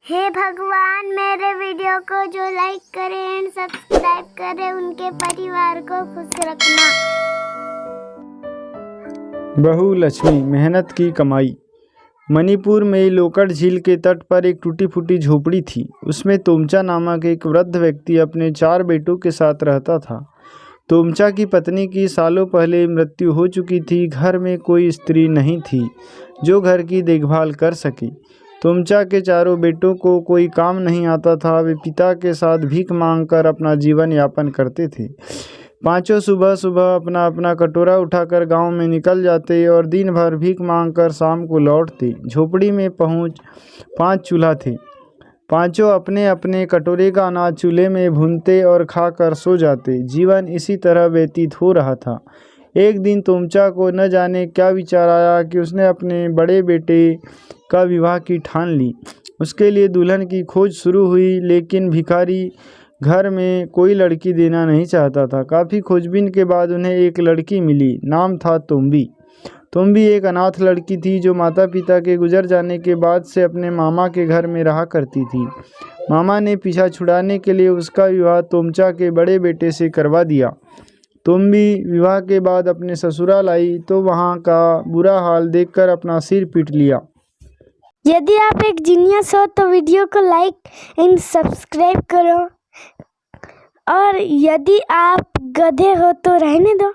हे भगवान, मेरे वीडियो को जो लाइक करे एंड सब्सक्राइब करे उनके परिवार को खुश रखना। बहू लक्ष्मी, मेहनत की कमाई। मणिपुर में लोकड़ झील के तट पर एक टूटी फूटी झोपड़ी थी। उसमें तोमचा नामक एक वृद्ध व्यक्ति अपने 4 बेटों के साथ रहता था। तोमचा की पत्नी की सालों पहले मृत्यु हो चुकी थी। घर में कोई स्त्री नहीं थी जो घर की देखभाल कर सके। तोमचा के 4 बेटों को कोई काम नहीं आता था। वे पिता के साथ भीख मांगकर अपना जीवन यापन करते थे। पांचों सुबह सुबह अपना अपना कटोरा उठाकर गांव में निकल जाते और दिन भर भीख मांगकर शाम को लौटते। झोपड़ी में पहुंच 5 चूल्हा थे। पांचों अपने अपने कटोरे का अनाज चूल्हे में भूनते और खाकर सो जाते। जीवन इसी तरह व्यतीत हो रहा था। एक दिन तोमचा को न जाने क्या विचार आया कि उसने अपने बड़े बेटे का विवाह की ठान ली। उसके लिए दुल्हन की खोज शुरू हुई, लेकिन भिखारी घर में कोई लड़की देना नहीं चाहता था। काफ़ी खोजबीन के बाद उन्हें एक लड़की मिली। नाम था तुम्बी। तुम्बी एक अनाथ लड़की थी जो माता पिता के गुजर जाने के बाद से अपने मामा के घर में रहा करती थी। मामा ने पीछा छुड़ाने के लिए उसका विवाह तोमचा के बड़े बेटे से करवा दिया। तुम्बी विवाह के बाद अपने ससुराल आई तो वहाँ का बुरा हाल देखकर अपना सिर पीट लिया। यदि आप एक जीनियस हो तो वीडियो को लाइक एंड सब्सक्राइब करो, और यदि आप गधे हो तो रहने दो।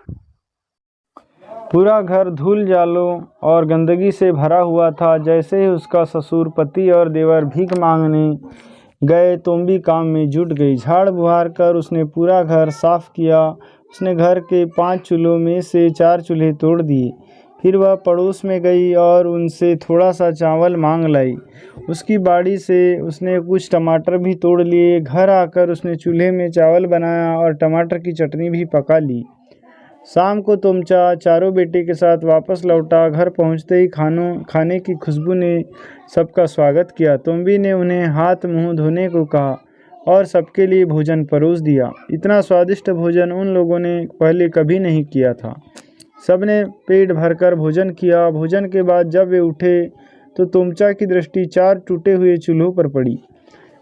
पूरा घर धूल जालों और गंदगी से भरा हुआ था। जैसे ही उसका ससुर, पति और देवर भीख मांगने गए, तुम्बी काम में जुट गई। झाड़ बुहार कर उसने पूरा घर साफ किया। उसने घर के 5 चूल्हों में से 4 चूल्हे तोड़ दिए। फिर वह पड़ोस में गई और उनसे थोड़ा सा चावल मांग लाई। उसकी बाड़ी से उसने कुछ टमाटर भी तोड़ लिए। घर आकर उसने चूल्हे में चावल बनाया और टमाटर की चटनी भी पका ली। शाम को तोमचा 4 बेटे के साथ वापस लौटा। घर पहुंचते ही खाने की खुशबू ने सबका स्वागत किया। तुम्बी ने उन्हें हाथ मुंह धोने को कहा और सबके लिए भोजन परोस दिया। इतना स्वादिष्ट भोजन उन लोगों ने पहले कभी नहीं किया था। सबने पेट भरकर भोजन किया। भोजन के बाद जब वे उठे तो तोमचा की दृष्टि 4 टूटे हुए चूल्हों पर पड़ी।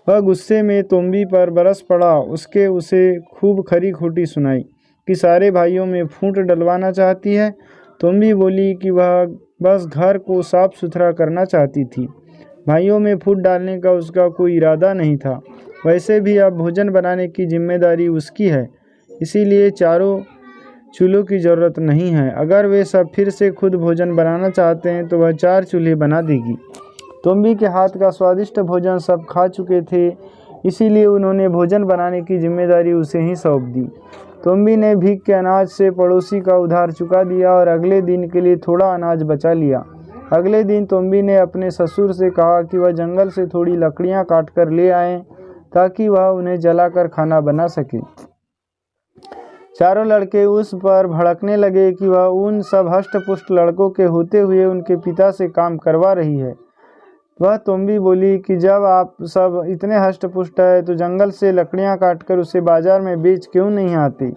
वह गुस्से में तुम्बी पर बरस पड़ा। उसे खूब खरी खोटी सुनाई कि सारे भाइयों में फूट डलवाना चाहती है। तुम्बी बोली कि वह बस घर को साफ सुथरा करना चाहती थी। भाइयों में फूट डालने का उसका कोई इरादा नहीं था। वैसे भी अब भोजन बनाने की जिम्मेदारी उसकी है, इसीलिए 4 चूल्हों की ज़रूरत नहीं है। अगर वे सब फिर से खुद भोजन बनाना चाहते हैं तो वह 4 चूल्हे बना देगी। तुम्बी के हाथ का स्वादिष्ट भोजन सब खा चुके थे, इसीलिए उन्होंने भोजन बनाने की जिम्मेदारी उसे ही सौंप दी। तुम्बी ने भीख के अनाज से पड़ोसी का उधार चुका दिया और अगले दिन के लिए थोड़ा अनाज बचा लिया। अगले दिन तुम्बी ने अपने ससुर से कहा कि वह जंगल से थोड़ी लकड़ियां काट कर ले आएं ताकि वह उन्हें जलाकर खाना बना सके। 4 लड़के उस पर भड़कने लगे कि वह उन सब हष्ट-पुष्ट लड़कों के होते हुए उनके पिता से काम करवा रही है। वह तुम्बी बोली कि जब आप सब इतने हष्ट-पुष्ट है तो जंगल से लकड़ियां काटकर उसे बाजार में बेच क्यों नहीं आते।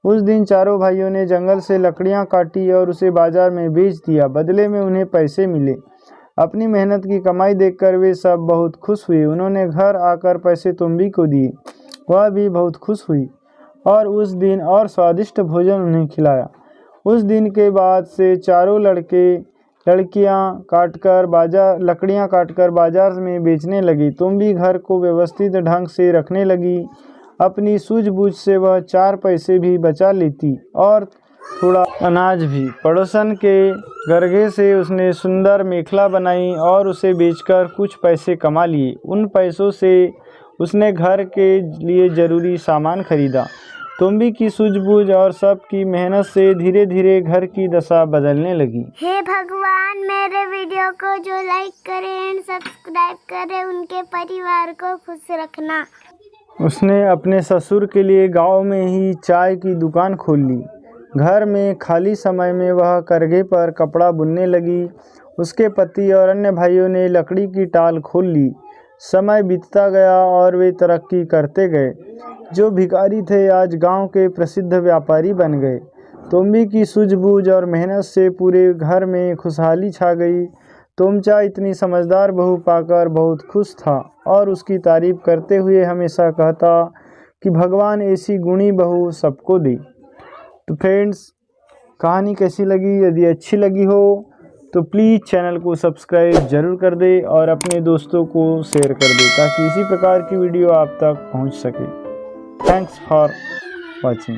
उस दिन 4 भाइयों ने जंगल से लकड़ियां काटी और उसे बाजार में बेच दिया। बदले में उन्हें पैसे मिले। अपनी मेहनत की कमाई देखकर वे सब बहुत खुश हुए। उन्होंने घर आकर पैसे तुम्बी को दिए। वह भी बहुत खुश हुई और उस दिन और स्वादिष्ट भोजन उन्हें खिलाया। उस दिन के बाद से 4 लकड़ियां काटकर बाजार में बेचने लगी। तुम्बी घर को व्यवस्थित ढंग से रखने लगी। अपनी सूझबूझ से वह 4 पैसे भी बचा लेती और थोड़ा अनाज भी। पड़ोसन के गर्गे से उसने सुंदर मेखला बनाई और उसे बेचकर कुछ पैसे कमा लिए। उन पैसों से उसने घर के लिए ज़रूरी सामान खरीदा। तुम्बी की सूझबूझ और सबकी मेहनत से धीरे धीरे घर की दशा बदलने लगी। हे भगवान, मेरे वीडियो को जो लाइक करे एंड सब्सक्राइब करे उनके परिवार को खुश रखना। उसने अपने ससुर के लिए गांव में ही चाय की दुकान खोल ली। घर में खाली समय में वह करघे पर कपड़ा बुनने लगी। उसके पति और अन्य भाइयों ने लकड़ी की टाल खोल ली। समय बीतता गया और वे तरक्की करते गए। जो भिखारी थे आज गांव के प्रसिद्ध व्यापारी बन गए। तुम्बी की सूझबूझ और मेहनत से पूरे घर में खुशहाली छा गई। तोमचा इतनी समझदार बहू पाकर बहुत खुश था और उसकी तारीफ करते हुए हमेशा कहता कि भगवान ऐसी गुणी बहू सबको दे। तो फ्रेंड्स, कहानी कैसी लगी? यदि अच्छी लगी हो तो प्लीज़ चैनल को सब्सक्राइब ज़रूर कर दे और अपने दोस्तों को शेयर कर दे ताकि इसी प्रकार की वीडियो आप तक पहुंच सके। Thanks for watching.